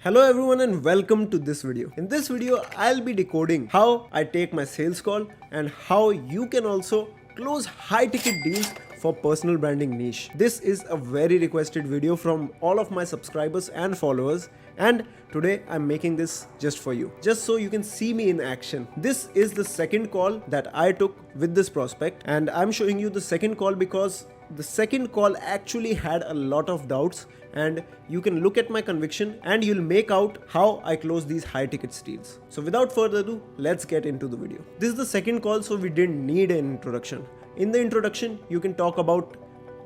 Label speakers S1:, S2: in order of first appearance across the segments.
S1: Hello everyone and welcome to this video. In this video, I'll be decoding how I take my sales call and how you can also close high ticket deals for personal branding niche. This is a very requested video from all of my subscribers and followers, and today I'm making this just for you, just so you can see me in action. This is the second call that I took with this prospect, and I'm showing you the second call because the second call actually had a lot of doubts, and you can look at my conviction and you'll make out how I close these high ticket deals. So without further ado, let's get into the video. This is the second call, so we didn't need an introduction. In the introduction, you can talk about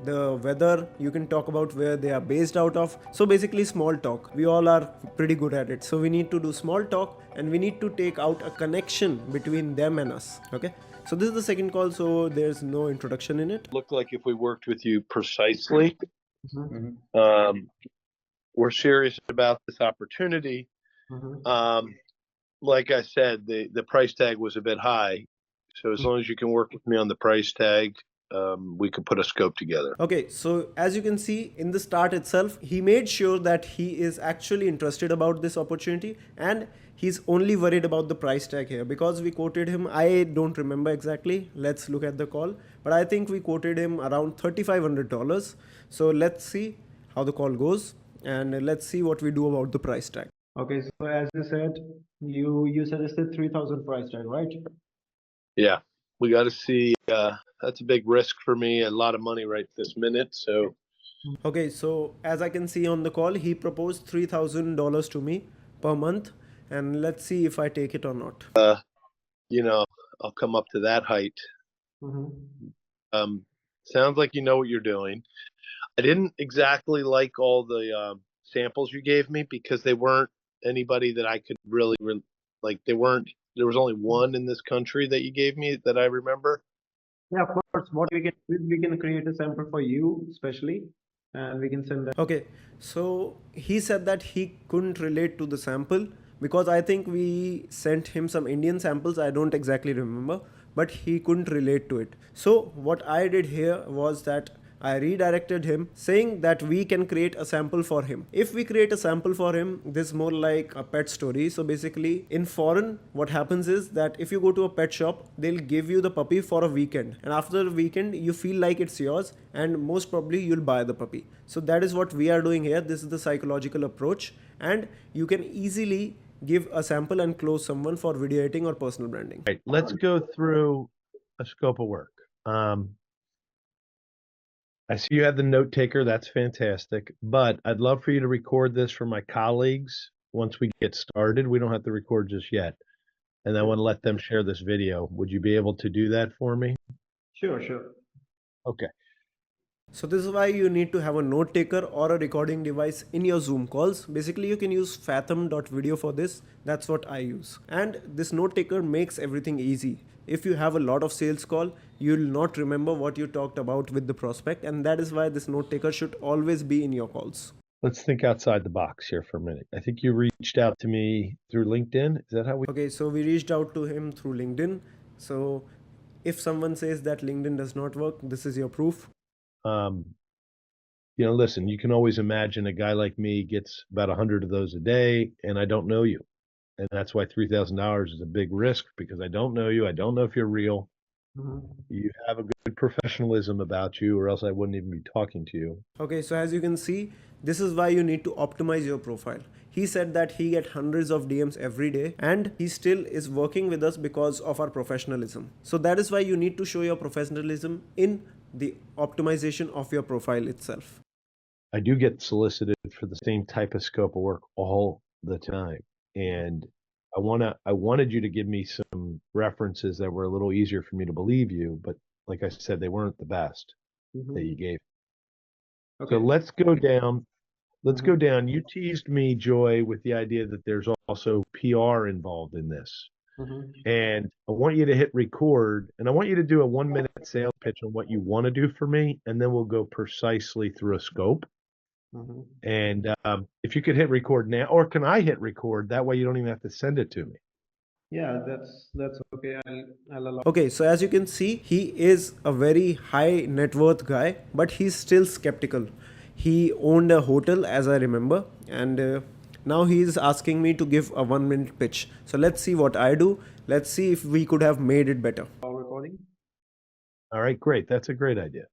S1: the weather, you can talk about where they are based out of. So basically small talk. We all are pretty good at it. So we need to do small talk and we need to take out a connection between them and us. Okay. So this is the second call, so there's no introduction in it.
S2: Look like if we worked with you precisely. We're serious about this opportunity. Like I said, the price tag was a bit high. So as long as you can work with me on the price tag, we could put a scope together.
S1: Okay, so as you can see in the start itself, he made sure that he is actually interested about this opportunity and he's only worried about the price tag here because we quoted him. I don't remember exactly. Let's look at the call, but I think we quoted him around $3,500. So let's see how the call goes and let's see what we do about the price tag. Okay, so as you said, you suggested 3,000 price tag, right?
S2: Yeah, we got to see. That's a big risk for me, a lot of money right this minute. So
S1: okay, so as I can see on the call, he proposed $3,000 to me per month, and let's see if I take it or not.
S2: I'll come up to that height. Sounds like you know what you're doing. I didn't exactly like all the samples you gave me because they weren't anybody that I could really like. They weren't. There was only one in this country that you gave me that I remember.
S1: Yeah, of course. What we can create a sample for you, especially, and we can send that. Okay, so he said that he couldn't relate to the sample because I think we sent him some Indian samples. I don't exactly remember, but he couldn't relate to it. So what I did here was that I redirected him saying that we can create a sample for him. If we create a sample for him, this is more like a pet story. So basically in foreign, what happens is that if you go to a pet shop, they'll give you the puppy for a weekend. And after the weekend, you feel like it's yours and most probably you'll buy the puppy. So that is what we are doing here. This is the psychological approach and you can easily give a sample and close someone for video editing or personal branding.
S2: Right, let's go through a scope of work. I see you have the note taker. That's fantastic. But I'd love for you to record this for my colleagues once we get started. We don't have to record just yet. And I want to let them share this video. Would you be able to do that for me?
S1: Sure.
S2: Okay.
S1: So this is why you need to have a note taker or a recording device in your Zoom calls. Basically, you can use Fathom.video for this. That's what I use. And this note taker makes everything easy. If you have a lot of sales call, you'll not remember what you talked about with the prospect. And that is why this note taker should always be in your calls.
S2: Let's think outside the box here for a minute. I think you reached out to me through LinkedIn. Is that how we?
S1: Okay, so we reached out to him through LinkedIn. So if someone says that LinkedIn does not work, this is your proof.
S2: Listen, you can always imagine a guy like me gets about 100 of those a day and I don't know you. And that's why $3,000 is a big risk because I don't know you. I don't know if you're real. You have a good professionalism about you or else I wouldn't even be talking to you.
S1: Okay, so as you can see, this is why you need to optimize your profile. He said that he gets hundreds of DMs every day and he still is working with us because of our professionalism. So that is why you need to show your professionalism in the optimization of your profile itself.
S2: I do get solicited for the same type of scope of work all the time. And I wanted you to give me some references that were a little easier for me to believe you, but like I said, they weren't the best that you gave. Okay. So let's go down. Let's go down. You teased me, Joy, with the idea that there's also PR involved in this. And I want you to hit record and I want you to do a 1-minute sales pitch on what you want to do for me. And then we'll go precisely through a scope. And if you could hit record now, or can I hit record? That way you don't even have to send it to me.
S1: Yeah, that's okay. I'll allow. Okay, so as you can see, he is a very high net worth guy, but he's still skeptical. He owned a hotel, as I remember, and Now he is asking me to give a 1 minute pitch. So let's see what I do. Let's see if we could have made it better.
S3: Our recording.
S2: All right, great. That's a great idea.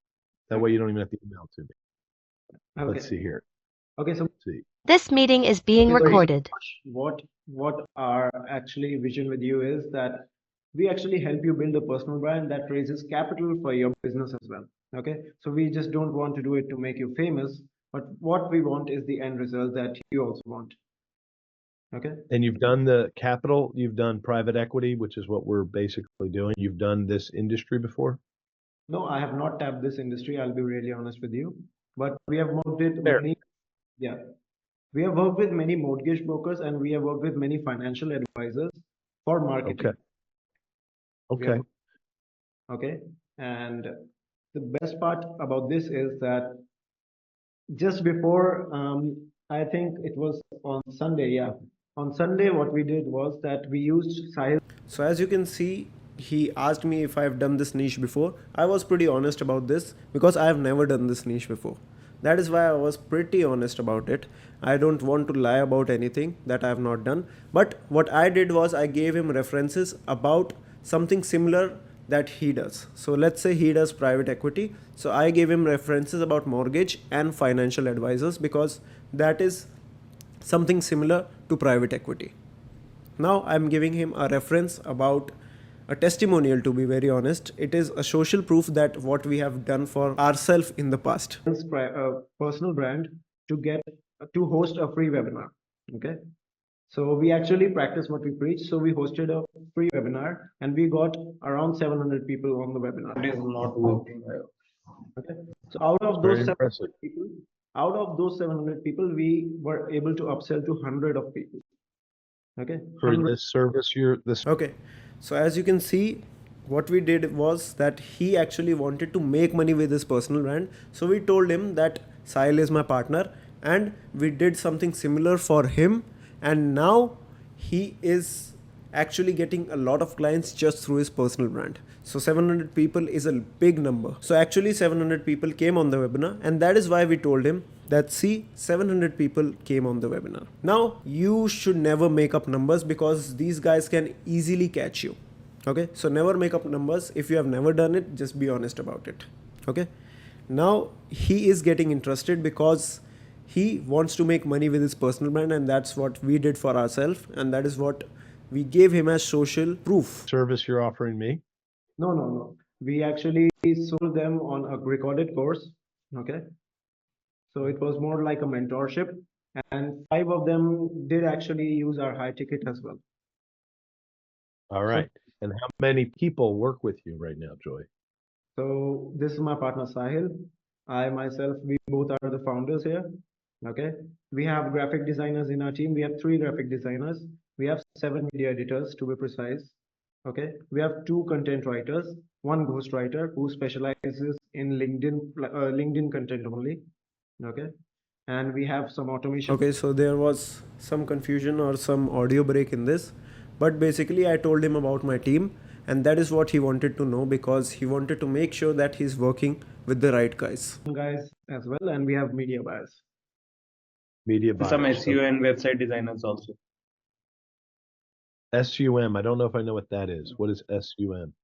S2: That way you don't even have to email to me.
S3: Okay.
S2: Let's see here.
S3: Okay, so
S2: Let's see.
S4: This meeting is being
S3: okay, so
S4: recorded.
S3: what our actually vision with you is that we actually help you build a personal brand that raises capital for your business as well. Okay, so we just don't want to do it to make you famous, but what we want is the end result that you also want. Okay.
S2: And you've done the capital, you've done private equity, which is what we're basically doing. You've done this industry before?
S3: No, I have not tapped this industry. I'll be really honest with you, but we have worked with
S2: Fair.
S3: many. Yeah, we have worked with many mortgage brokers and we have worked with many financial advisors for marketing.
S2: Okay. Okay.
S3: Okay. And the best part about this is that just before, I think it was on Sunday, yeah. On Sunday, what we did was that we used Sahil.
S1: So as you can see, he asked me if I've done this niche before. I was pretty honest about this because I have never done this niche before. That is why I was pretty honest about it. I don't want to lie about anything that I have not done. But what I did was I gave him references about something similar that he does. So let's say he does private equity. So I gave him references about mortgage and financial advisors because that is something similar to private equity. Now I'm giving him a reference about a testimonial, to be very honest. It is a social proof that what we have done for ourselves in the past.
S3: Personal brand to get to host a free webinar. Okay. So we actually practice what we preach. So we hosted a free webinar and we got around 700 people on the webinar.
S5: It is not working.
S3: Okay. So out of
S2: Very
S3: those
S2: impressive.
S3: 700 people, out of those 700 people, we were able to upsell to 100 of people. Okay.
S2: For
S3: 100.
S2: this service, this.
S1: Okay, so as you can see, what we did was that he actually wanted to make money with his personal brand. So we told him that Sahil is my partner and we did something similar for him, and now he is actually getting a lot of clients just through his personal brand. So 700 people is a big number. So actually 700 people came on the webinar, and that is why we told him that see, 700 people came on the webinar. Now you should never make up numbers because these guys can easily catch you. Okay, so never make up numbers. If you have never done it, just be honest about it. Okay, now he is getting interested because he wants to make money with his personal brand, and that's what we did for ourselves, and that is what we gave him as social proof.
S2: Service you're offering me?
S3: No. We actually sold them on a recorded course. Okay. So it was more like a mentorship, and 5 of them did actually use our high ticket as well.
S2: All right. And how many people work with you right now, Joy?
S3: So this is my partner Sahil. I myself, we both are the founders here. Okay. We have graphic designers in our team. We have 3 graphic designers. We have 7 video editors to be precise. Okay. We have 2 content writers, 1 ghost writer who specializes in LinkedIn content only. Okay. And we have some automation.
S1: Okay, so there was some confusion or some audio break in this, but basically I told him about my team, and that is what he wanted to know because he wanted to make sure that he's working with the right guys.
S3: Guys as well, and we have media buyers.
S2: Media buyers.
S5: Some SEO and website designers also.
S2: SUM. I don't know if I know what that is. What is SUM?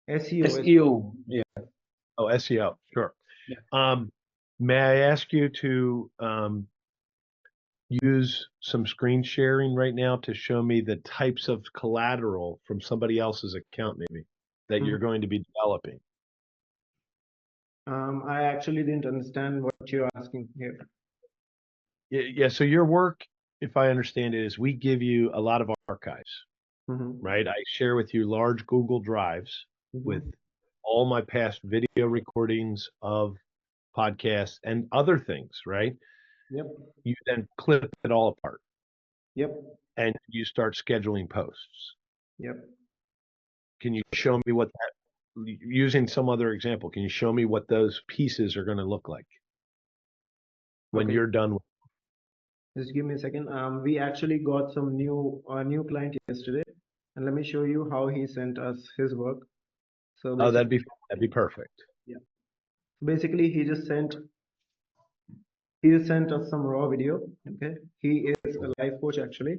S3: SEO.
S5: SEO, yeah.
S2: Oh, SEO. Sure.
S5: Yeah.
S2: May I ask you to use some screen sharing right now to show me the types of collateral from somebody else's account, maybe, that you're going to be developing?
S3: I actually didn't understand what you're asking here.
S2: Yeah. So your work, if I understand it, is we give you a lot of archives, right? I share with you large Google Drives with all my past video recordings of podcasts and other things, right?
S3: Yep.
S2: You then clip it all apart.
S3: Yep.
S2: And you start scheduling posts.
S3: Yep.
S2: Can you show me what that, using some other example, can you show me what those pieces are going to look like when
S3: Okay.
S2: you're done with?
S3: Just give me a second. We actually got some new client yesterday, and let me show you how he sent us his work. So
S2: Oh, that'd be perfect.
S3: basically he just sent He sent us some raw video. Okay, he is a life coach actually,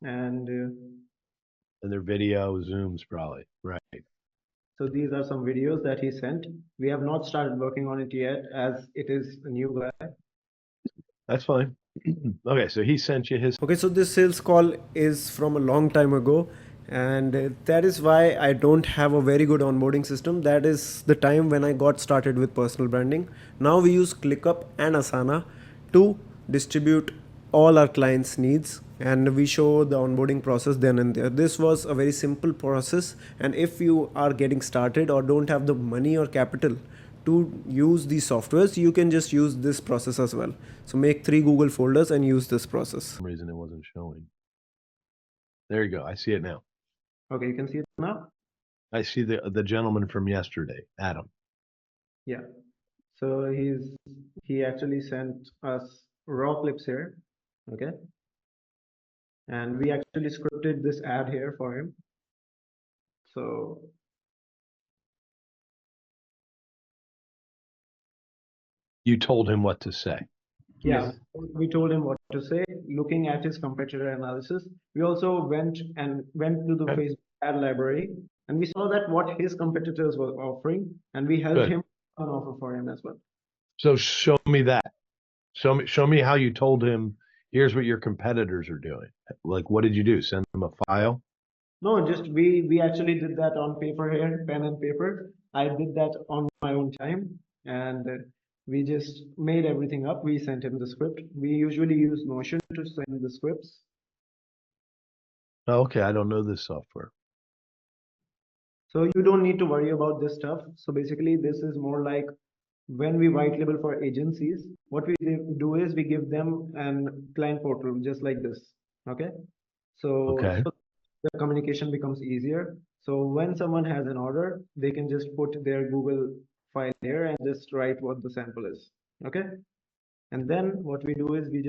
S3: and
S2: And their video zooms probably. Right.
S3: so these are some videos that he sent. We have not started working on it yet, as it is a new guy.
S2: That's fine. Okay, so he sent you his
S1: Okay, so this sales call is from a long time ago, and that is why I don't have a very good onboarding system. That is the time when I got started with personal branding. Now we use ClickUp and Asana to distribute all our clients' needs, and we show the onboarding process then and there. This was a very simple process, and if you are getting started or don't have the money or capital to use these softwares, you can just use this process as well. So make 3 Google folders and use this process.
S2: reason it wasn't showing. There you go. I see it now.
S3: Okay, you can see it now.
S2: I see the gentleman from yesterday, Adam.
S3: Yeah. So he actually sent us raw clips here. Okay. And we actually scripted this ad here for him. So
S2: You told him what to say.
S3: yeah,
S5: Yes.
S3: we told him what to say, looking at his competitor analysis. We also went to the
S2: Okay.
S3: Facebook ad library, and we saw that what his competitors were offering, and we helped
S2: Good.
S3: him an offer for him as well.
S2: So show me that. Show me how you told him, here's what your competitors are doing. Like, what did you do? Send them a file?
S3: No, just we actually did that on paper here, pen and paper. I did that on my own time, and we just made everything up. We sent him the script. We usually use Notion to send the scripts.
S2: Oh, okay, I don't know this software.
S3: So you don't need to worry about this stuff. So basically, this is more like when we white label for agencies, what we do is we give them an client portal just like this. Okay.
S2: Okay.
S3: So the communication becomes easier. So when someone has an order, they can just put their Google file here and just write what the sample is. Okay. And then what we do is we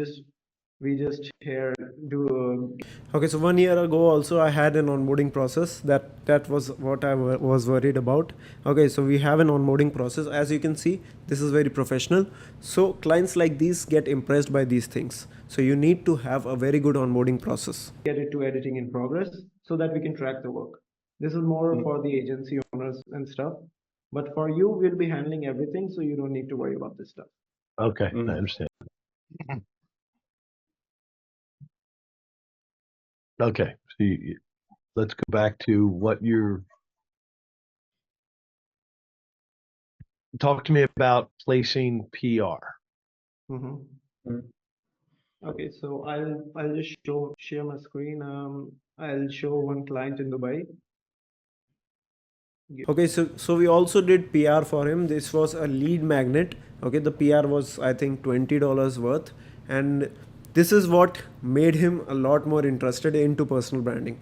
S3: just here do
S1: Okay, so 1 year ago also I had an onboarding process. That was what I was worried about. Okay, so we have an onboarding process. As you can see, this is very professional. So clients like these get impressed by these things. So you need to have a very good onboarding process.
S3: get it to editing in progress so that we can track the work. This is more for the agency owners and stuff. But for you, we'll be handling everything, so you don't need to worry about this stuff.
S2: Okay, I
S5: Mm.
S2: understand. Okay, so let's go back to what you're. Talk to me about placing PR.
S3: Mm-hmm.
S5: Mm.
S3: Okay, so I'll just share my screen. I'll show one client in Dubai.
S1: Okay, so we also did PR for him. This was a lead magnet. Okay, the PR was I think $20 worth, and this is what made him a lot more interested into personal branding.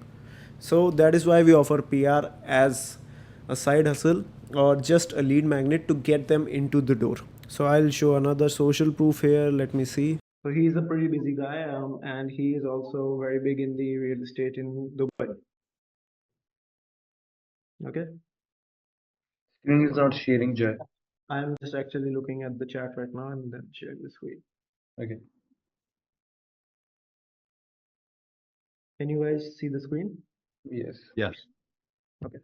S1: So that is why we offer PR as a side hustle or just a lead magnet to get them into the door. So I'll show another social proof here. Let me see.
S3: So he's a pretty busy guy, and he is also very big in the real estate in Dubai. Okay,
S5: Screen is not sharing, Joy.
S3: I'm just actually looking at the chat right now and then share the screen.
S5: Okay.
S3: Can you guys see the screen?
S5: Yes.
S2: Yes.
S3: Okay.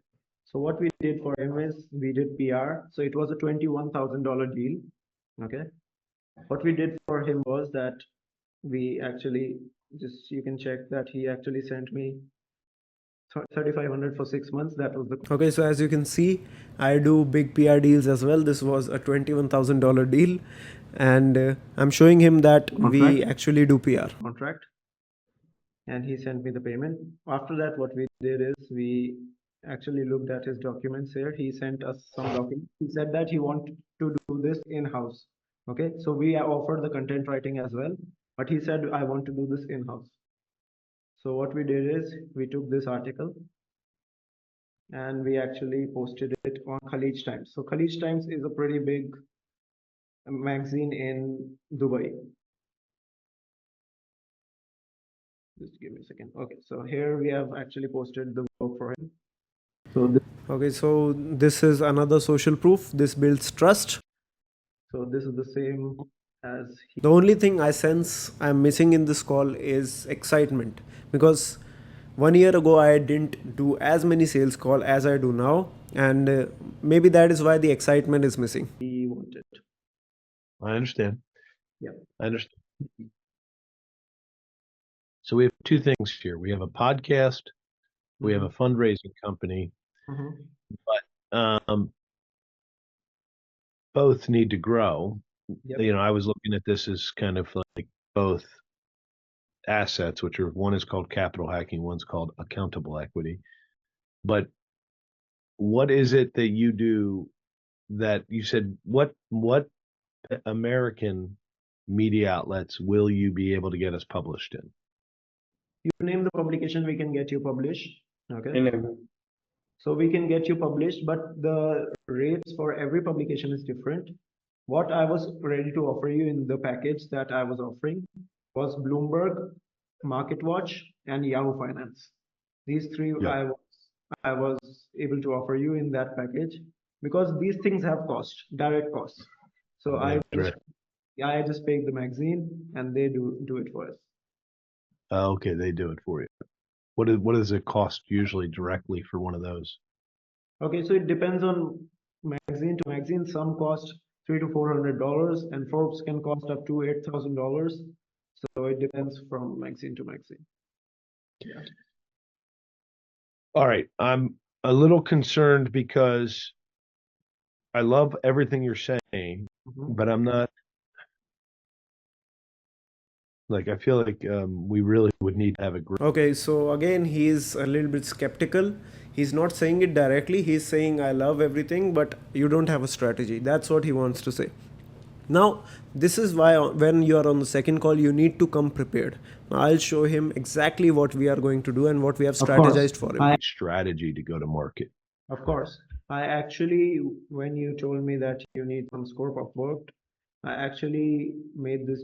S3: So what we did for him is we did PR. So it was a $21,000 deal. Okay. What we did for him was that we actually just, you can check that he actually sent me 3,500 for 6 months. That was the
S1: Okay, so as you can see, I do big PR deals as well. This was a $21,000 deal, and I'm showing him that we
S3: Contract.
S1: actually do PR.
S3: contract. And he sent me the payment. After that, what we did is we actually looked at his documents here. He sent us some documents. He said that he wanted to do this in-house. Okay, so we offered the content writing as well, but he said, I want to do this in-house. So what we did is we took this article and we actually posted it on Khalij Times. So Khalij Times is a pretty big magazine in Dubai. Just give me a second. Okay, so here we have actually posted the work for him. So this,
S1: Okay, so this is another social proof. This builds trust.
S3: so this is the same as he.
S1: The only thing I sense I'm missing in this call is excitement, because 1 year ago I didn't do as many sales call as I do now, and maybe that is why the excitement is missing.
S3: Wanted.
S2: I understand.
S3: Yeah.
S2: I understand. So we have two things here. We have a podcast, we have a fundraising company,
S3: Mhm.
S2: but both need to grow.
S3: Yep.
S2: You know, I was looking at this as kind of like both assets, which are one is called capital hacking, one's called accountable equity. But what is it that you do that you said what American media outlets will you be able to get us published in?
S3: You name the publication, we can get you published. Okay.
S5: In every.
S3: So we can get you published, but the rates for every publication is different. What I was ready to offer you in the package that I was offering was Bloomberg, MarketWatch, and Yahoo Finance. These three
S2: Yeah,
S3: I was able to offer you in that package because these things have cost, direct costs. So
S2: that's right.
S3: I just paid the magazine and they do it for us.
S2: Okay, they do it for you. What does it cost usually directly for one of those?
S3: Okay, so it depends on magazine to magazine. Some cost $300 to $400, and Forbes can cost up to $8,000. So it depends from magazine to magazine. Yeah.
S2: All right, I'm a little concerned because I love everything you're saying,
S3: Mhm.
S2: but I'm not like I feel like we really would need to have a group.
S1: Okay, so again, he is a little bit skeptical. He's not saying it directly. He's saying, I love everything, but you don't have a strategy. That's what he wants to say. Now, this is why when you are on the second call, you need to come prepared. Now, I'll show him exactly what we are going to do and what we have
S3: Of course,
S1: strategized for him.
S2: Strategy to go to market.
S3: of course. I actually, when you told me that you need some scope of work, I actually made this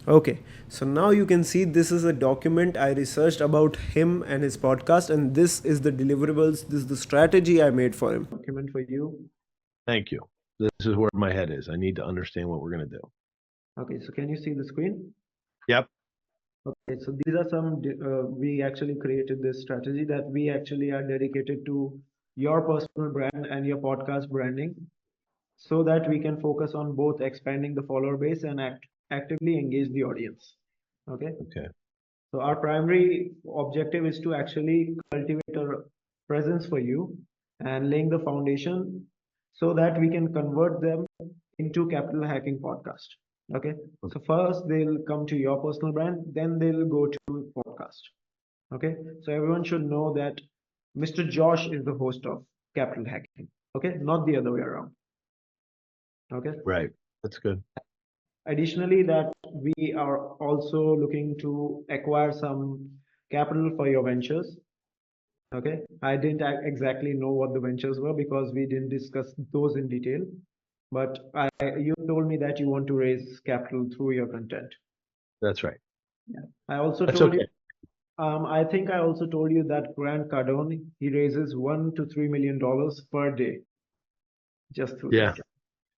S1: Okay, so now you can see this is a document I researched about him and his podcast, and this is the deliverables, this is the strategy I made for him.
S3: document for you.
S2: Thank you. This is where my head is. I need to understand what we're going to do.
S3: Okay, so can you see the screen?
S2: Yep.
S3: Okay, so these are some, we actually created this strategy that we actually are dedicated to your personal brand and your podcast branding so that we can focus on both expanding the follower base and actively engage the audience. Okay,
S2: Okay.
S3: so our primary objective is to actually cultivate a presence for you and laying the foundation so that we can convert them into capital hacking podcast. Okay, so first they'll come to your personal brand, then they'll go to podcast. Okay, so everyone should know that Mr. Josh is the host of capital hacking. Okay, not the other way around. Okay,
S2: Right. That's good.
S3: additionally that we are also looking to acquire some capital for your ventures. Okay, I didn't exactly know what the ventures were because we didn't discuss those in detail, but you told me that you want to raise capital through your content.
S2: That's right.
S3: Yeah. I also
S2: That's
S3: told
S2: okay.
S3: you, I think I also told you that Grant Cardone, he raises $1 to $3 million per day just through
S2: Yeah.
S3: this.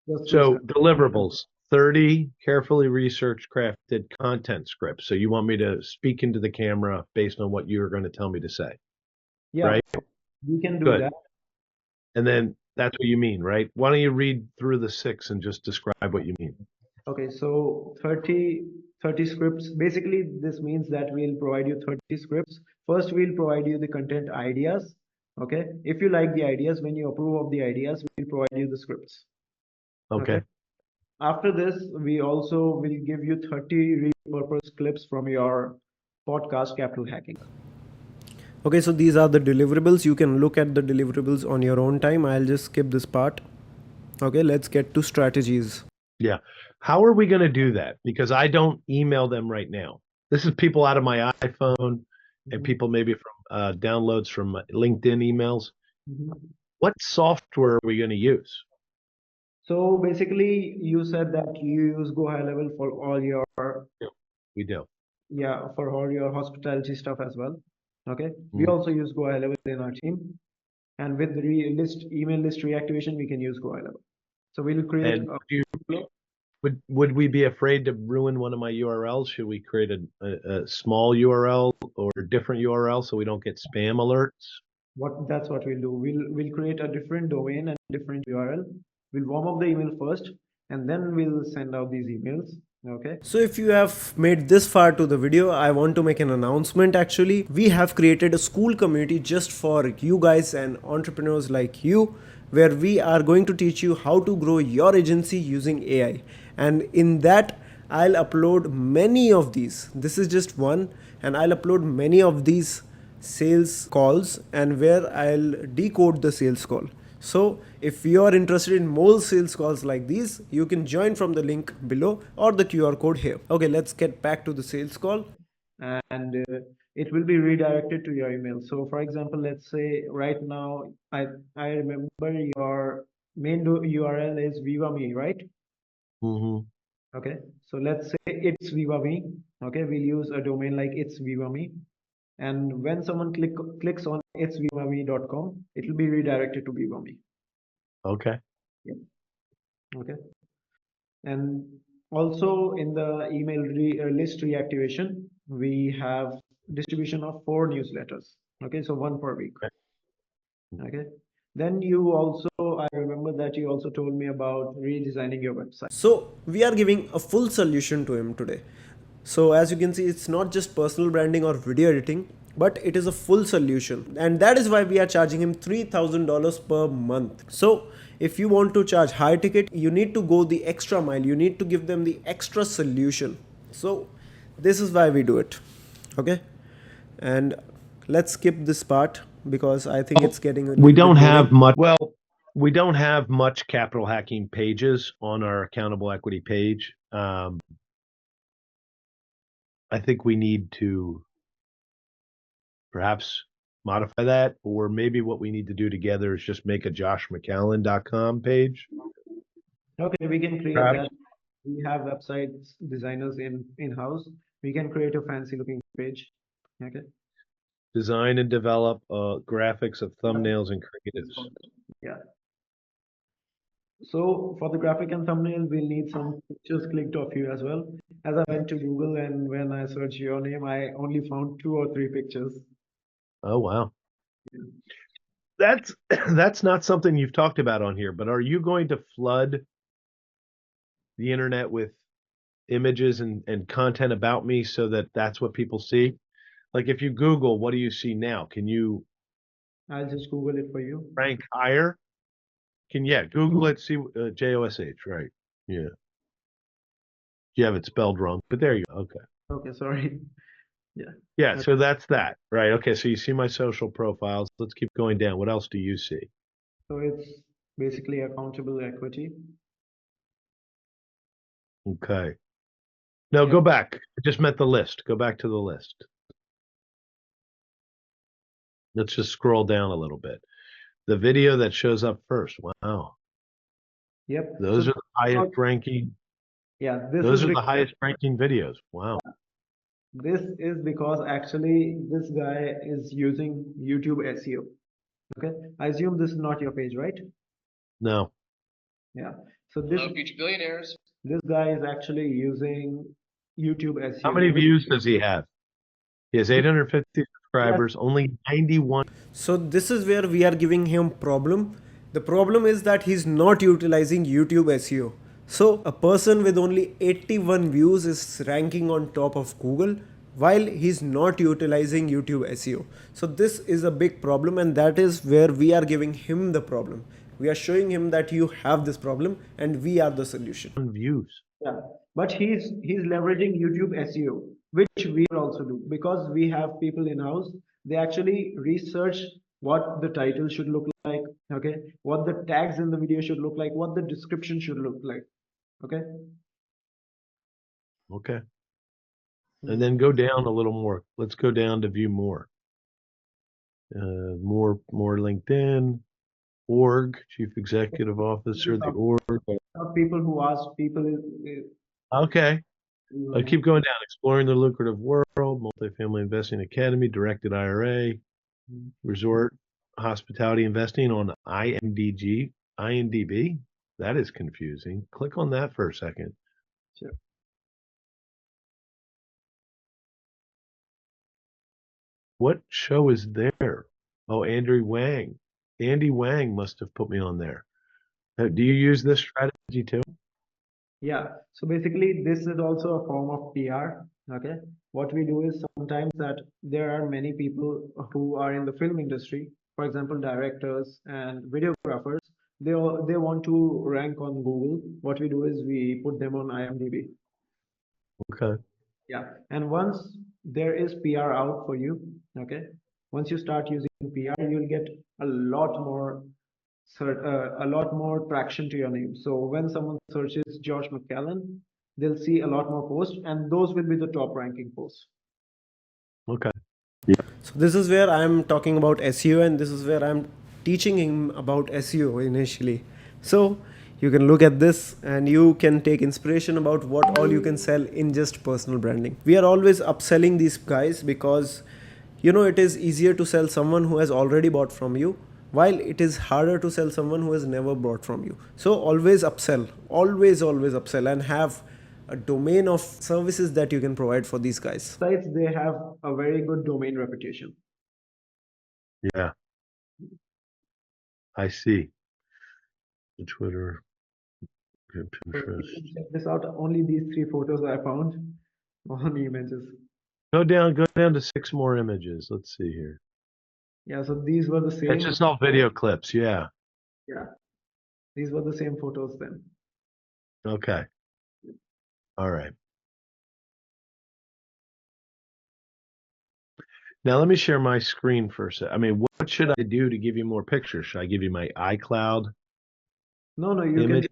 S3: Just through his
S2: So deliverables, 30 carefully researched, crafted content scripts. So you want me to speak into the camera based on what you're going to tell me to say,
S3: yeah,
S2: right?
S3: we can do
S2: Good.
S3: that.
S2: And then that's what you mean, right? Why don't you read through the 6 and just describe what you mean?
S3: Okay, so 30 scripts. Basically, this means that we'll provide you 30 scripts. First, we'll provide you the content ideas. Okay, if you like the ideas, when you approve of the ideas, we'll provide you the scripts.
S2: Okay.
S3: After this, we also will give you 30 repurposed clips from your podcast, Capital Hacking.
S1: Okay, so these are the deliverables. You can look at the deliverables on your own time. I'll just skip this part. Okay, let's get to strategies.
S2: Yeah. How are we going to do that? Because I don't email them right now. This is people out of my iPhone and people maybe from downloads from LinkedIn emails. What software are we going to use?
S3: So basically, you said that you use Go High Level for all your
S2: We do.
S3: yeah, for all your hospitality stuff as well. Okay, we also use Go High Level in our team, and with the email list reactivation, we can use Go High Level. So we'll create
S2: And
S3: a
S2: do you,
S3: flow.
S2: Would we be afraid to ruin one of my URLs? Should we create a small URL or a different URL so we don't get spam alerts?
S3: That's what we'll do. We'll create a different domain and different URL. We'll warm up the email first, and then we'll send out these emails. Okay.
S1: So if you have made this far to the video, I want to make an announcement actually. We have created a school community just for you guys and entrepreneurs like you, where we are going to teach you how to grow your agency using AI. And in that, I'll upload many of these. This is just one, and I'll upload many of these sales calls and where I'll decode the sales call. So if you are interested in more sales calls like these, you can join from the link below or the QR code here. Okay, let's get back to the sales call.
S3: And it will be redirected to your email. So for example, let's say right now, I remember your main URL is Viva.me, right?
S2: Mm-hmm.
S3: Okay. So let's say it's Viva.me. Okay. We'll use a domain like it's Viva.me. And when someone clicks on it's Viva.me.com, it will be redirected to Viva.me.
S2: Okay.
S3: Yeah. Okay. And also in the email list reactivation, we have distribution of 4 newsletters. Okay, so 1 per week. Okay. Then you also, I remember that you also told me about redesigning your website.
S1: So we are giving a full solution to him today. So as you can see, it's not just personal branding or video editing, but it is a full solution. And that is why we are charging him $3,000 per month. So if you want to charge high ticket, you need to go the extra mile. You need to give them the extra solution. So this is why we do it. Okay. And let's skip this part because I think it's getting a
S2: We
S1: little
S2: don't
S1: bit
S2: have
S1: boring.
S2: much. Well, we don't have much capital hacking pages on our accountable equity page. I think we need to perhaps modify that, or maybe what we need to do together is just make a joshmccallan.com page.
S3: Okay, we can create
S2: Perhaps.
S3: that. We have website designers in-house. We can create a fancy looking page. Okay.
S2: Design and develop graphics of thumbnails and creatives.
S3: Yeah. So for the graphic and thumbnail, we'll need some pictures clicked of you as well. As I went to Google and when I searched your name, I only found 2 or 3 pictures.
S2: Oh wow. That's that's not something you've talked about on here, but are you going to flood the internet with images and content about me so that that's what people see? Like if you Google, what do you see now? Can you
S3: I'll just Google it for you.
S2: rank higher? Google it, see Josh, right? Yeah. You have it spelled wrong, but there you go. Okay.
S3: Okay, sorry. Yeah.
S2: Yeah,
S3: Okay.
S2: so that's that, right? Okay, so you see my social profiles. Let's keep going down. What else do you see?
S3: So it's basically accountable equity.
S2: Okay. No,
S3: Yeah.
S2: go back. I just meant the list. Go back to the list. Let's just scroll down a little bit. The video that shows up first. Wow.
S3: Yep.
S2: Those
S3: So
S2: are the highest ranking.
S3: yeah, this
S2: Those
S3: is
S2: are the highest ranking videos. Wow.
S3: this is because actually this guy is using YouTube SEO. Okay. I assume this is not your page, right?
S2: No.
S3: Yeah. So this guy is actually using YouTube SEO.
S2: How many views does he have? He has 850 subscribers, only 91.
S1: So this is where we are giving him problem. The problem is that he's not utilizing YouTube SEO. So a person with only 81 views is ranking on top of Google while he's not utilizing YouTube SEO. So this is a big problem, and that is where we are giving him the problem. We are showing him that you have this problem and we are the solution.
S2: Views.
S3: Yeah, but he's leveraging YouTube SEO, which we will also do because we have people in house. They actually research what the title should look like, okay, what the tags in the video should look like, what the description should look like, okay.
S2: Okay. And then go down a little more. Let's go down to view more. More LinkedIn, org, chief executive officer, the org.
S3: People who ask people
S2: Okay. Keep going down. Exploring the lucrative world, multifamily investing academy, directed IRA, resort hospitality investing on IMDb. That is confusing. Click on that for a second. What show is there? Oh, Andy Wang. Andy Wang must have put me on there. Do you use this strategy too?
S3: Yeah, so basically this is also a form of PR. Okay, what we do is sometimes that there are many people who are in the film industry, for example, directors and videographers. They want to rank on Google. What we do is we put them on IMDb.
S2: Okay.
S3: Yeah, and once there is PR out for you, okay, once you start using PR, you'll get a lot more a lot more traction to your name. So when someone searches Josh McCallan, they'll see a lot more posts, and those will be the top ranking posts.
S2: Okay.
S1: So this is where I'm talking about SEO, and this is where I'm teaching him about SEO initially. So you can look at this and you can take inspiration about what all you can sell in just personal branding. We are always upselling these guys because it is easier to sell someone who has already bought from you, while it is harder to sell someone who has never bought from you. So always upsell, always upsell, and have a domain of services that you can provide for these guys.
S3: Besides, they have a very good domain reputation.
S2: Yeah. I see. The Twitter,
S3: So you
S2: Pinterest.
S3: can check this out. Only these three photos I found on images.
S2: Go down to 6 more images. Let's see here.
S3: Yeah, so these were the
S2: It's
S3: same.
S2: just all video clips. Yeah.
S3: Yeah, these were the same photos then.
S2: Okay. All right. Now let me share my screen for a sec. I mean, what should I do to give you more pictures? Should I give you my iCloud
S3: No,
S2: image?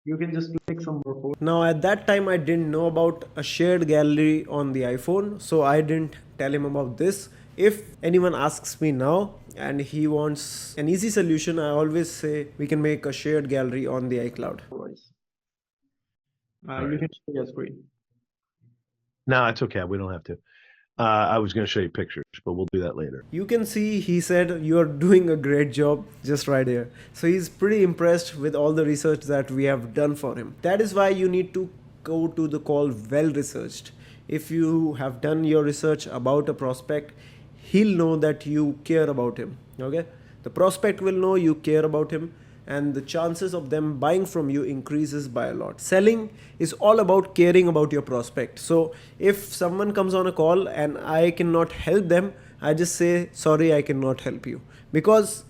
S3: you can just click some more photos.
S1: Now, at that time, I didn't know about a shared gallery on the iPhone, so I didn't tell him about this. If anyone asks me now and he wants an easy solution, I always say we can make a shared gallery on the iCloud.
S3: You
S2: right.
S3: can share your screen.
S2: No, it's okay. We don't have to. I was going to show you pictures, but we'll do that later.
S1: You can see he said you're doing a great job just right here. So he's pretty impressed with all the research that we have done for him. That is why you need to go to the call well researched. If you have done your research about a prospect, he'll know that you care about him. Okay? The prospect will know you care about him, and the chances of them buying from you increases by a lot. Selling is all about caring about your prospect. So if someone comes on a call and I cannot help them, I just say sorry, I cannot help you, because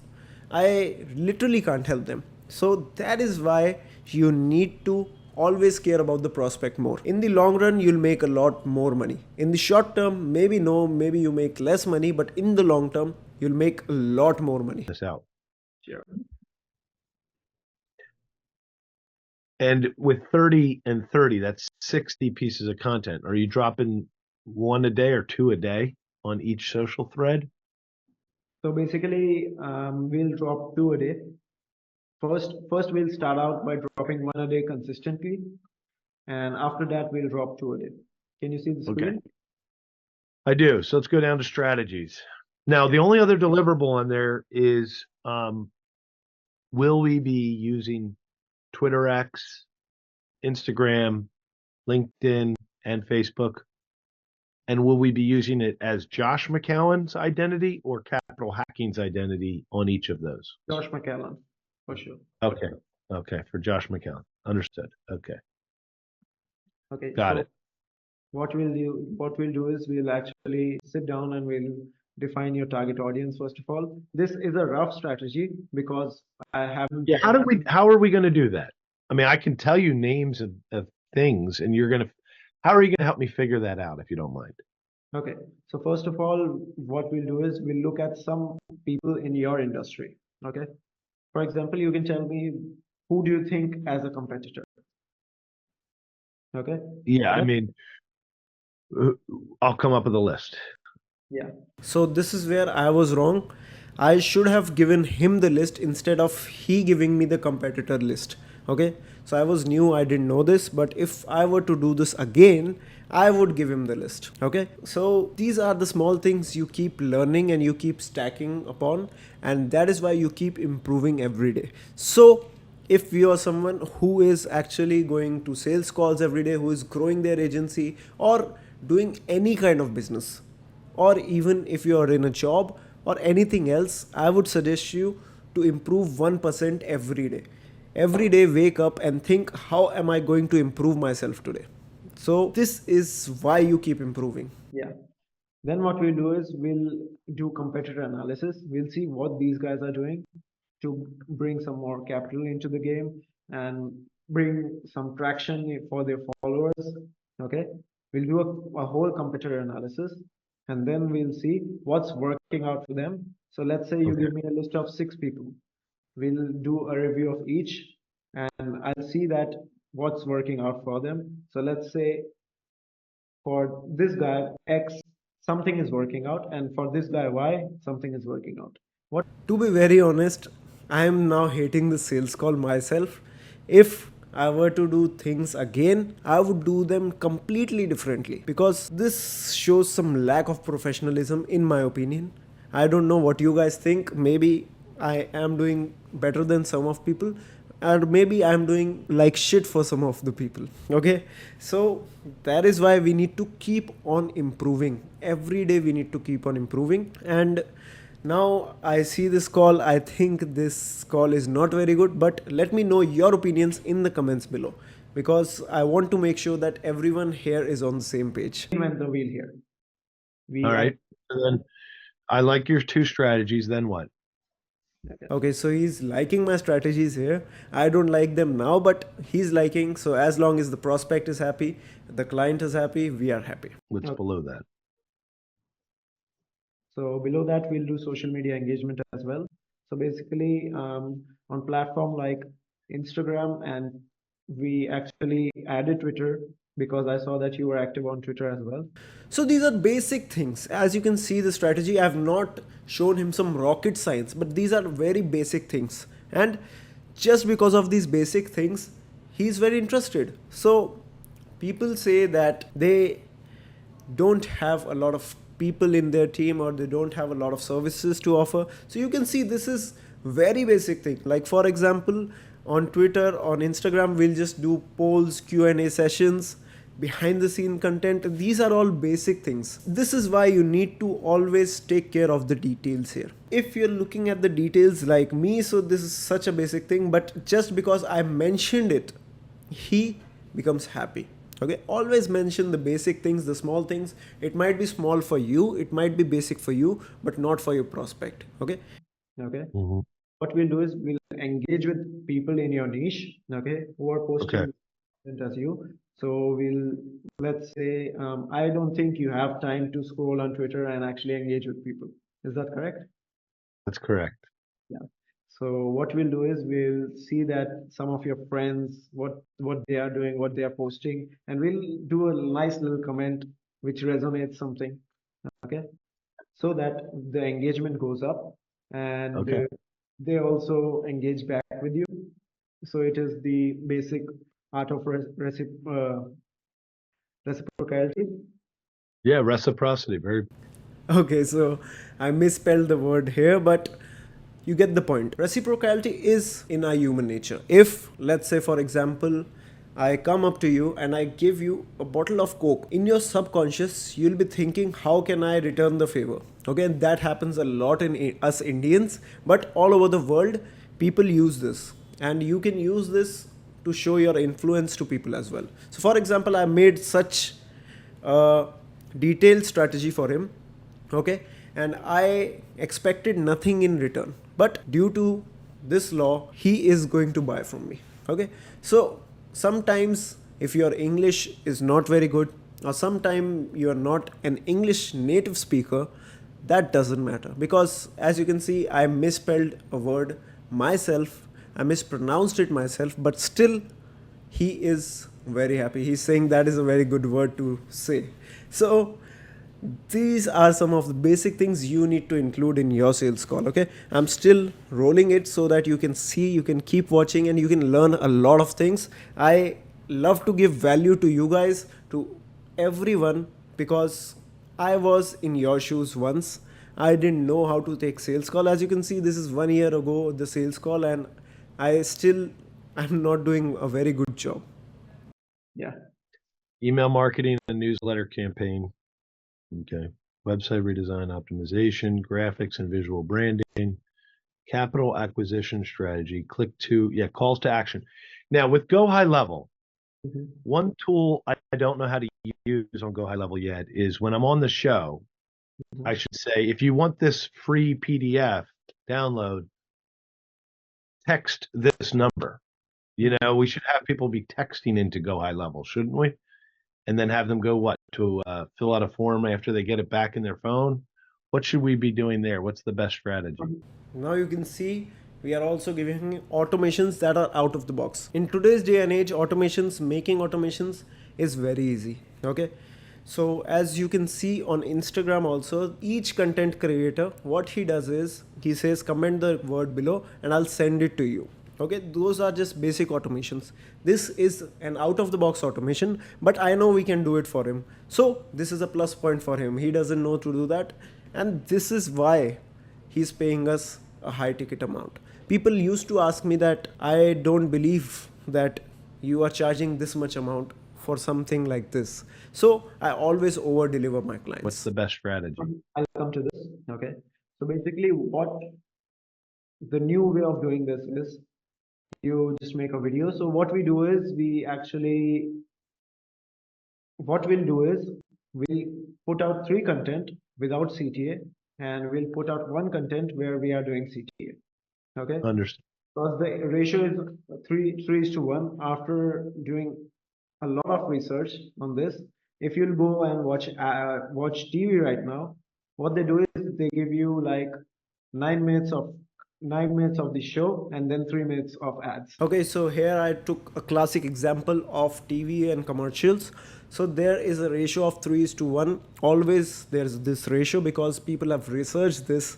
S1: I literally can't help them. So that is why you need to always care about the prospect more. In the long run, you'll make a lot more money. In the short term, maybe no, maybe you make less money, but in the long term, you'll make a lot more money.
S2: This out.
S3: Sure.
S2: And with 30 and 30, that's 60 pieces of content. Are you dropping 1 a day or 2 a day on each social thread?
S3: So basically, we'll drop 2 a day. First, we'll start out by dropping 1 a day consistently, and after that, we'll drop 2 a day. Can you see the screen?
S2: Okay. I do. So let's go down to strategies. Now, the only other deliverable on there is, will we be using Twitter X, Instagram, LinkedIn, and Facebook? And will we be using it as Josh McCallan's identity or Capital Hacking's identity on each of those?
S3: Josh McCallan, for sure.
S2: Okay. Okay. For Josh McCallan. Understood. Okay.
S3: Okay.
S2: Got
S3: so
S2: it.
S3: What we'll do is we'll actually sit down and we'll define your target audience first of all. This is a rough strategy because I haven't.
S2: Yeah. How are we going to do that? I mean, I can tell you names of things and how are you going to help me figure that out if you don't mind?
S3: Okay. So first of all, what we'll do is we'll look at some people in your industry. Okay. For example, you can tell me, who do you think as a competitor? Okay.
S2: Yeah. I mean, I'll come up with a list.
S3: Yeah.
S1: So this is where I was wrong. I should have given him the list instead of he giving me the competitor list. Okay. So I was new, I didn't know this, but if I were to do this again, I would give him the list. Okay. So these are the small things you keep learning and you keep stacking upon, and that is why you keep improving every day. So if you are someone who is actually going to sales calls every day, who is growing their agency or doing any kind of business, or even if you are in a job or anything else, I would suggest you to improve 1% every day. Every day, wake up and think, how am I going to improve myself today? So, this is why you keep improving.
S3: Yeah. Then what we'll do is we'll do competitor analysis. We'll see what these guys are doing to bring some more capital into the game and bring some traction for their followers. Okay. We'll do a whole competitor analysis and then we'll see what's working out for them. So let's say you
S2: Okay.
S3: give me a list of 6 people. We'll do a review of each and I'll see that what's working out for them. So let's say for this guy X, something is working out, and for this guy Y, something is working out. What
S1: To be very honest, I am now hating the sales call myself. If I were to do things again, I would do them completely differently because this shows some lack of professionalism, in my opinion. I don't know what you guys think. Maybe I am doing better than some of people, or maybe I'm doing like shit for some of the people. Okay, so that is why we need to keep on improving. Every day we need to keep on improving. And now I see this call, I think this call is not very good, but let me know your opinions in the comments below because I want to make sure that everyone here is on the same page.
S3: invent the wheel here? We
S2: All right. And then I like your two strategies. Then what?
S1: Okay, so he's liking my strategies here. I don't like them now, but he's liking. So as long as the prospect is happy, the client is happy, we are happy.
S2: What's
S3: Okay.
S2: below that?
S3: So below that, we'll do social media engagement as well. So basically, on platform like Instagram, and we actually added Twitter because I saw that you were active on Twitter as well.
S1: So these are basic things. As you can see the strategy, I have not shown him some rocket science, but these are very basic things. And just because of these basic things, he's very interested. So people say that they don't have a lot of people in their team or they don't have a lot of services to offer. So you can see this is very basic thing. Like for example, on Twitter, on Instagram, we'll just do polls, Q&A sessions, behind the scene content. These are all basic things. This is why you need to always take care of the details here. If you're looking at the details like me, so this is such a basic thing, but just because I mentioned it, he becomes happy. Okay, always mention the basic things, the small things. It might be small for you, it might be basic for you, but not for your prospect. Okay.
S3: Okay.
S2: Mhm.
S3: What we'll do is we'll engage with people in your niche, okay, who are posting
S2: Okay.
S3: content as you. So let's say, I don't think you have time to scroll on Twitter and actually engage with people. Is that correct?
S2: That's correct.
S3: Yeah. So what we'll do is we'll see that some of your friends, what they are doing, what they are posting, and we'll do a nice little comment which resonates something, okay, so that the engagement goes up and
S2: Okay.
S3: they also engage back with you. So it is the basic art of reciprocity.
S2: Yeah, reciprocity. Very.
S1: Okay, so I misspelled the word here, but you get the point. Reciprocality is in our human nature. If, let's say, for example, I come up to you and I give you a bottle of Coke, in your subconscious, you'll be thinking, how can I return the favor? Okay, and that happens a lot in us Indians, but all over the world, people use this. And you can use this to show your influence to people as well. So, for example, I made such a detailed strategy for him, okay, and I expected nothing in return, but due to this law he is going to buy from me. Okay, so sometimes if your English is not very good or sometime you are not an English native speaker, that doesn't matter because as you can see I misspelled a word myself, I mispronounced it myself, but still he is very happy. He's saying that is a very good word to say. So these are some of the basic things you need to include in your sales call. Okay, I'm still rolling it so that you can see, you can keep watching and you can learn a lot of things. I love to give value to you guys, to everyone, because I was in your shoes once. I didn't know how to take sales call. As you can see, this is 1 year ago the sales call, and I'm not doing a very good job.
S3: Yeah.
S2: Email marketing and newsletter campaign. Okay. website redesign, optimization, graphics and visual branding, capital acquisition strategy, click to, calls to action. Now with Go High Level,
S3: Mhm.
S2: one tool I don't know how to use on Go High Level yet is when I'm on the show,
S3: Mhm.
S2: I should say, if you want this free PDF download, text this number. You know, we should have people be texting into Go High Level, shouldn't we? And then have them go to fill out a form after they get it back in their phone. What should we be doing there? What's the best strategy?
S1: Now you can see we are also giving automations that are out of the box. In today's day and age, making automations is very easy. Okay. So as you can see on Instagram also, each content creator, what he does is he says comment the word below and I'll send it to you. Okay, those are just basic automations. This is an out of the box automation, but I know we can do it for him. So this is a plus point for him. He doesn't know to do that. And this is why he's paying us a high ticket amount. People used to ask me that I don't believe that you are charging this much amount for something like this. So I always over deliver my clients.
S2: What's the best strategy?
S3: I'll come to this. Okay. So basically, what the new way of doing this is you just make a video. So what we do is what we'll do is we'll put out 3 content without CTA, and we'll put out 1 content where we are doing CTA. Okay.
S2: Understand.
S3: Because the ratio is 3:1. After doing a lot of research on this, if you'll go and watch TV right now, what they do is they give you like 9 minutes of the show and then 3 minutes of ads.
S1: Okay, so here I took a classic example of TV and commercials. So there is a ratio of 3:1. Always there's this ratio because people have researched this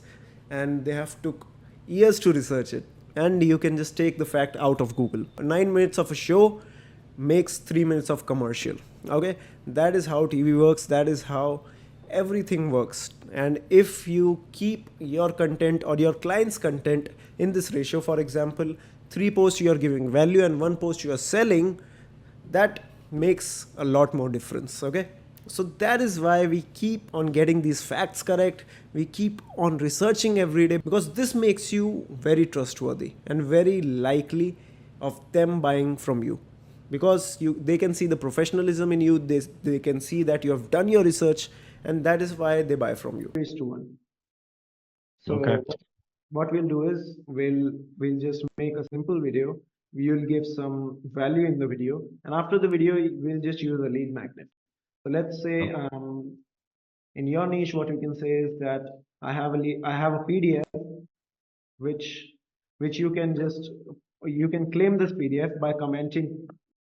S1: and they have took years to research it. And you can just take the fact out of Google. 9 minutes of a show makes 3 minutes of commercial. Okay, that is how TV works. That is how everything works. And if you keep your content or your client's content in this ratio, for example 3 posts you are giving value and 1 post you are selling, that makes a lot more difference. Okay, so that is why we keep on getting these facts correct. We keep on researching every day because this makes you very trustworthy and very likely of them buying from you, because they can see the professionalism in you. They can see that you have done your research, and that is why they buy from you.
S3: 3:1. So
S2: Okay.
S3: what we'll do is we'll just make a simple video. We'll give some value in the video, and after the video we'll just use a lead magnet. So let's say in your niche, what we can say is that I have a PDF which you can claim this PDF by commenting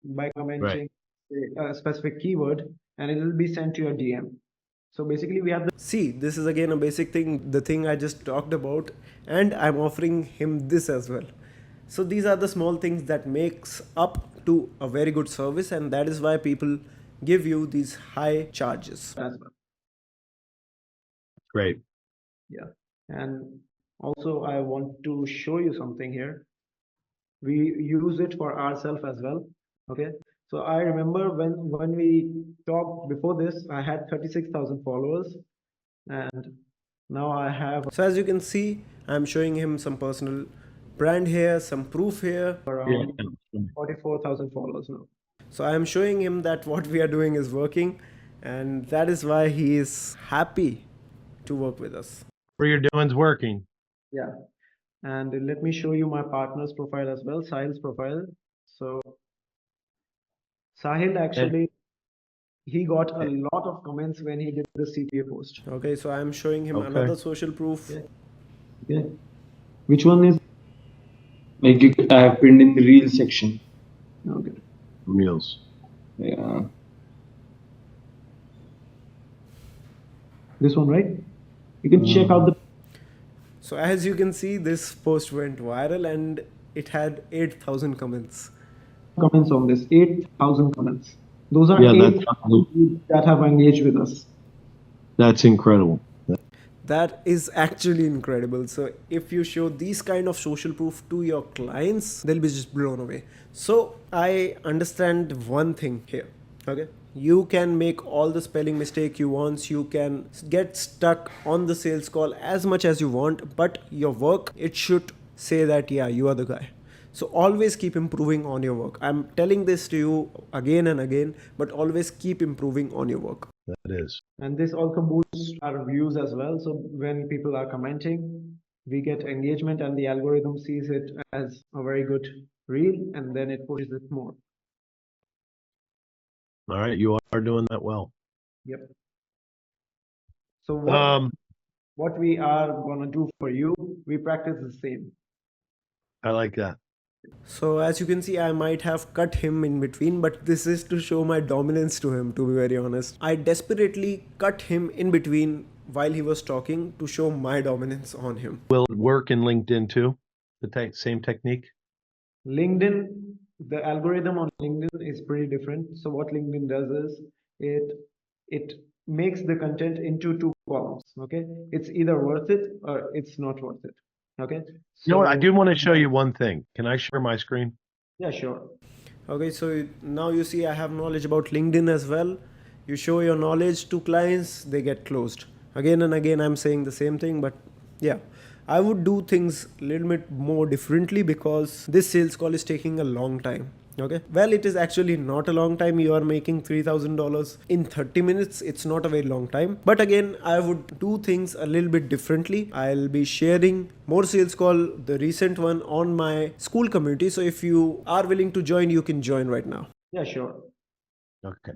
S2: Right.
S3: a specific keyword, and it will be sent to your DM. So basically we have the
S1: See, this is again a basic thing, the thing I just talked about, and I'm offering him this as well. So these are the small things that makes up to a very good service, and that is why people give you these high charges.
S3: as well.
S2: Great.
S3: Yeah. And also I want to show you something here. We use it for ourselves as well. Okay. So I remember when we talked before this, I had 36,000 followers, and now I have
S1: So as you can see, I'm showing him some personal brand here, some proof here.
S3: around
S2: Yeah.
S3: 44,000 followers now.
S1: So I am showing him that what we are doing is working, and that is why he is happy to work with us.
S2: What you're doing's working.
S3: Yeah. And let me show you my partner's profile as well, Sahil's profile. So Sahil actually, he got a lot of comments when he did the CTA post.
S1: Okay, so I am showing him
S2: Okay.
S1: another social proof.
S3: Okay. Which one is?
S5: Like I have pinned in the reel section.
S3: Okay.
S2: Reels.
S5: Yeah.
S3: This one, right? You can check out the
S1: So as you can see, this post went viral and it had 8,000 comments.
S3: comments on this. 8,000 comments. Those are
S2: Yeah,
S3: 8,000 people that have engaged with us.
S2: That's incredible.
S1: That is actually incredible. So if you show these kind of social proof to your clients, they'll be just blown away. So I understand one thing here. Okay, You can make all the spelling mistake you want. You can get stuck on the sales call as much as you want, but your work, it should say that, yeah, you are the guy. So always keep improving on your work. I'm telling this to you again and again, but always keep improving on your work.
S2: That is.
S3: And this also boosts our views as well. So when people are commenting, we get engagement and the algorithm sees it as a very good reel and then it pushes it more.
S2: All right. You are doing that well.
S3: Yep. So what we are going to do for you, we practice the same.
S2: I like that.
S1: So as you can see, I might have cut him in between, but this is to show my dominance to him, to be very honest. I desperately cut him in between while he was talking to show my dominance on him.
S2: Will it work in LinkedIn too? The same technique?
S3: LinkedIn, the algorithm on LinkedIn is pretty different. So what LinkedIn does is it makes the content into two columns. Okay, it's either worth it or it's not worth it. Okay.
S2: You know what? I
S3: So
S2: do want to show you one thing. Can I share my screen?
S3: yeah, sure.
S1: Okay, so now you see I have knowledge about LinkedIn as well. You show your knowledge to clients, they get closed. Again and again, I'm saying the same thing, but yeah, I would do things a little bit more differently because this sales call is taking a long time. Okay, well, it is actually not a long time. You are making $3,000 in 30 minutes. It's not a very long time, but again, I would do things a little bit differently. I'll be sharing more sales call, the recent one, on my school community. So if you are willing to join, you can join right now.
S3: Yeah, sure.
S2: Okay.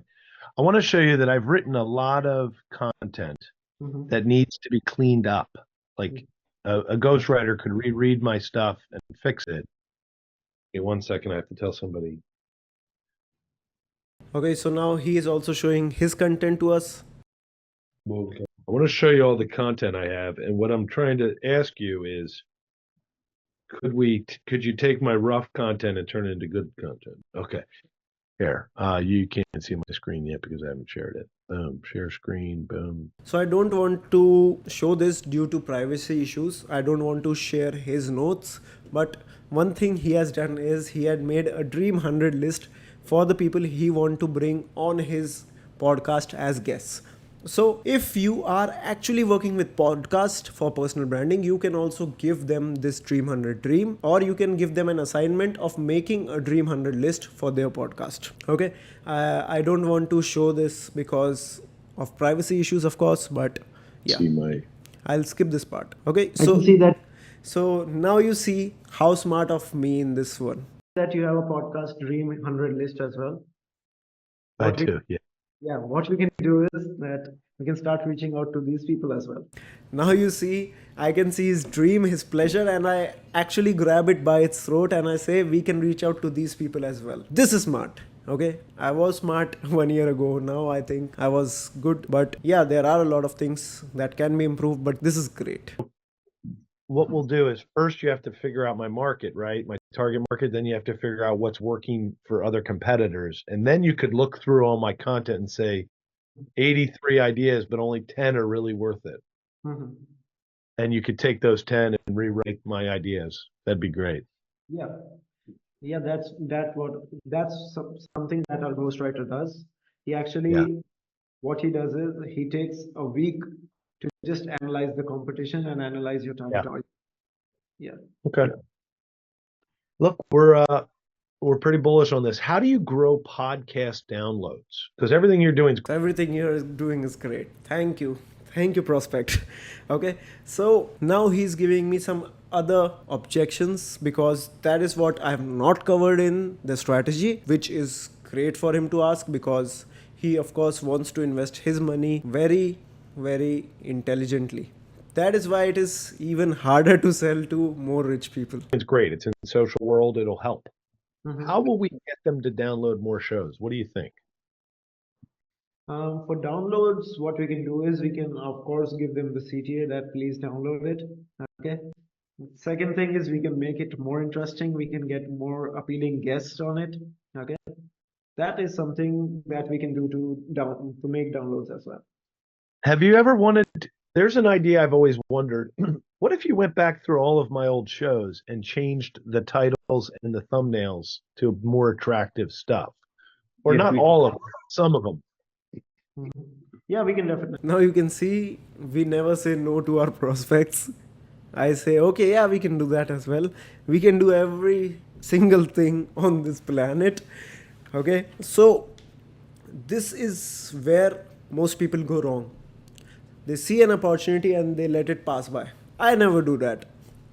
S2: I want to show you that I've written a lot of content
S3: Mhm.
S2: that needs to be cleaned up. Like a ghostwriter could reread my stuff and fix it. Okay, 1 second. I have to tell somebody.
S1: Okay, so now he is also showing his content to us.
S2: Okay. I want to show you all the content I have, and what I'm trying to ask you is, could you take my rough content and turn it into good content? Okay. Here. You can't see my screen yet because I haven't shared it. Boom. Share screen. Boom.
S1: So I don't want to show this due to privacy issues. I don't want to share his notes. But one thing he has done is he had made a dream 100 list for the people he want to bring on his podcast as guests. So if you are actually working with podcast for personal branding, you can also give them this dream 100 dream, or you can give them an assignment of making a dream 100 list for their podcast. Okay, I don't want to show this because of privacy issues, of course, but yeah,
S2: See my.
S1: I'll skip this part. Okay,
S3: I can see
S1: so now you see how smart of me in this one.
S3: that you have a podcast dream 100 list as well.
S2: I
S3: What we
S2: do. Yeah.
S3: Yeah, what we can do is that we can start reaching out to these people as well.
S1: Now you see, I can see his dream, his pleasure, and I actually grab it by its throat and I say, we can reach out to these people as well. This is smart. Okay, I was smart 1 year ago. Now I think I was good, but yeah, there are a lot of things that can be improved, but this is great.
S2: What we'll do is first you have to figure out my market, right? My target market. Then you have to figure out what's working for other competitors. And then you could look through all my content and say 83 ideas, but only 10 are really worth it.
S3: Mhm.
S2: And you could take those 10 and rewrite my ideas. That'd be great.
S3: Yeah, yeah, that's something that our ghostwriter does. He actually,
S2: Yeah.
S3: what he does is he takes a week to just analyze the competition and analyze your target
S2: Yeah.
S3: audience. Yeah.
S2: Okay. Look, we're pretty bullish on this. How do you grow podcast downloads? Because everything you're doing is
S1: Everything you're doing is great. Thank you. Thank you, prospect. Okay, so now he's giving me some other objections because that is what I have not covered in the strategy, which is great for him to ask because he, of course, wants to invest his money very, very intelligently. That is why it is even harder to sell to more rich people.
S2: it's great. It's in the social world. It'll help.
S3: Mhm.
S2: How will we get them to download more shows? What do you think?
S3: For downloads, what we can do is we can, of course, give them the CTA that please download it. Okay. Second thing is we can make it more interesting. We can get more appealing guests on it. Okay. That is something that we can do to make downloads as well.
S2: Have you ever wanted? There's an idea I've always wondered. What if you went back through all of my old shows and changed the titles and the thumbnails to more attractive stuff? or
S5: Yes,
S2: not
S5: we
S2: all of them, some of them.
S3: Mhm. Yeah, we can definitely.
S1: Now you can see we never say no to our prospects. I say, okay, yeah, we can do that as well. We can do every single thing on this planet. Okay, so this is where most people go wrong. They see an opportunity and they let it pass by. I never do that.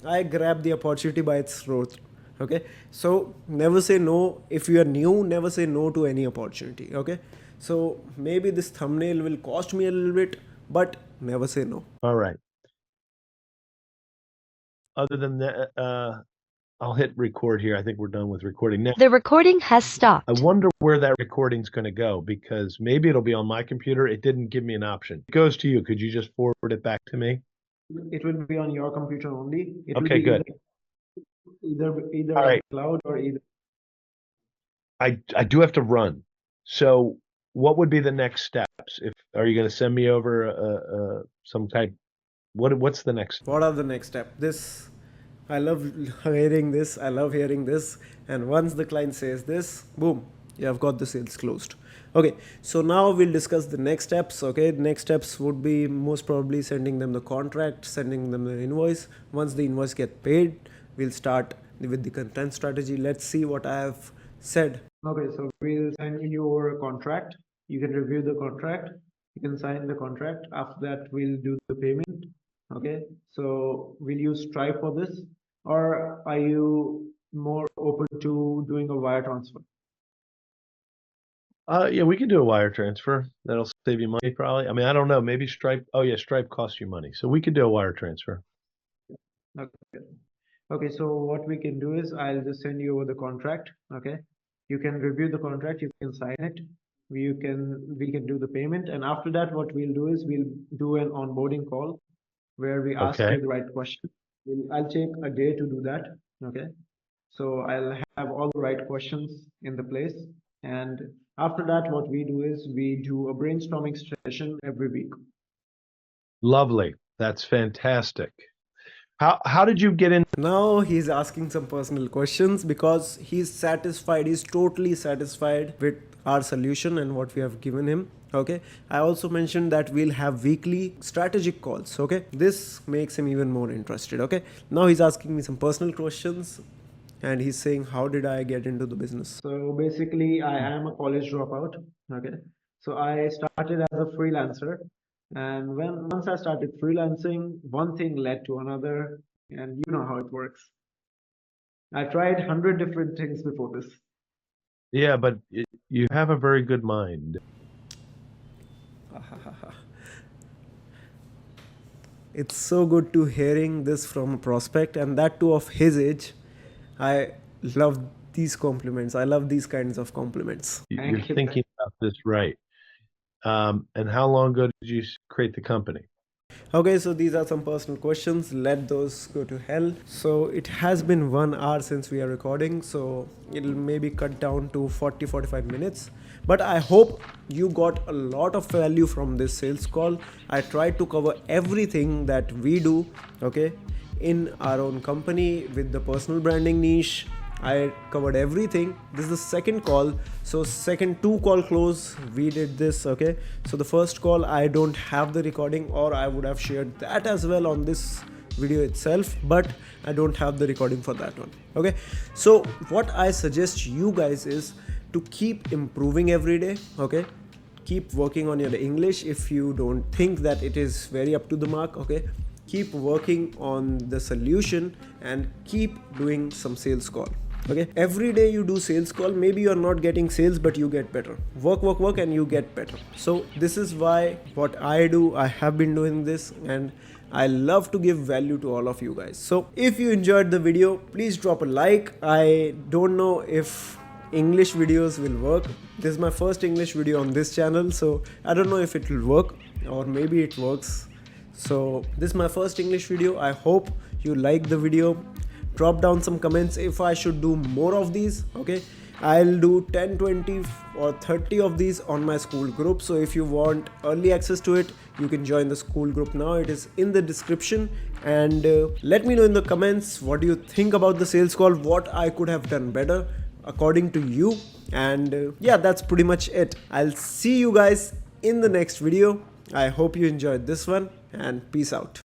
S1: I grab the opportunity by its throat. Okay, so never say no. If you are new, never say no to any opportunity. Okay, so maybe this thumbnail will cost me a little bit, but never say no.
S2: All right. Other than that, I'll hit record here. I think we're done with recording now.
S4: The recording has stopped.
S2: I wonder where that recording's going to go because maybe it'll be on my computer. It didn't give me an option. It goes to you. Could you just forward it back to me?
S3: It will be on your computer only. It will
S2: Okay,
S3: be
S2: good.
S3: either
S2: All
S3: on
S2: right.
S3: cloud or either.
S2: I do have to run. So what would be the next steps? If are you going to send me over some type? What's the next?
S1: What are the next step? This, I love hearing this. I love hearing this. And once the client says this, boom, you have got the sales closed. Okay, so now we'll discuss the next steps. Okay, the next steps would be most probably sending them the contract, sending them the invoice. Once the invoice get paid, we'll start with the content strategy. Let's see what I have said.
S3: Okay, so we'll send you over a contract. You can review the contract. You can sign the contract. After that, we'll do the payment. Okay, so will you strive for this, or are you more open to doing a wire transfer?
S2: Yeah, we can do a wire transfer. That'll save you money probably. I mean, I don't know. Maybe Stripe. Oh yeah, Stripe costs you money, so we could do a wire transfer.
S3: Okay. Okay, so what we can do is I'll just send you over the contract. Okay, you can review the contract. You can sign it. We can do the payment, and after that, what we'll do is we'll do an onboarding call where we ask
S2: Okay.
S3: you the right question. I'll take a day to do that. Okay, so I'll have all the right questions in the place, and after that, what we do is we do a brainstorming session every week.
S2: Lovely. That's fantastic. How did you get in?
S1: Now he's asking some personal questions because he's satisfied, he's totally satisfied with our solution and what we have given him. Okay, I also mentioned that we'll have weekly strategic calls. Okay, this makes him even more interested. Okay, now he's asking me some personal questions and he's saying, how did I get into the business?
S3: So basically, I am a college dropout. Okay, so I started as a freelancer, and once I started freelancing, one thing led to another, and you know how it works. I tried 100 different things before this.
S2: Yeah, but you have a very good mind.
S1: It's so good to hearing this from a prospect, and that too of his age. I love these compliments. I love these kinds of compliments.
S3: Thank
S2: You're
S3: you.
S2: thinking about this right. And how long ago did you create the company?
S1: Okay, so these are some personal questions. Let those go to hell. So it has been 1 hour since we are recording, so it'll maybe cut down to 40-45 minutes. But I hope you got a lot of value from this sales call. I tried to cover everything that we do, okay, in our own company with the personal branding niche. I covered everything. This is the second call, so second 2 call close we did this. Okay, so the first call I don't have the recording, or I would have shared that as well on this video itself, but I don't have the recording for that one. Okay, so what I suggest you guys is to keep improving every day. Okay, keep working on your English. If you don't think that it is very up to the mark, okay, keep working on the solution and keep doing some sales call. Okay, every day you do sales call, maybe you're not getting sales, but you get better. Work and you get better. So this is why what I do, I have been doing this, and I love to give value to all of you guys. So if you enjoyed the video, please drop a like. I don't know if English videos will work. This is my first English video on this channel, so I don't know if it will work, or maybe it works. So this is my first English video. I hope you like the video. Drop down some comments if I should do more of these. Okay, I'll do 10, 20 or 30 of these on my school group. So if you want early access to it, you can join the school group now. It is in the description. And let me know in the comments, what do you think about the sales call, what I could have done better. according to you. And yeah, that's pretty much it. I'll see you guys in the next video. I hope you enjoyed this one, and peace out.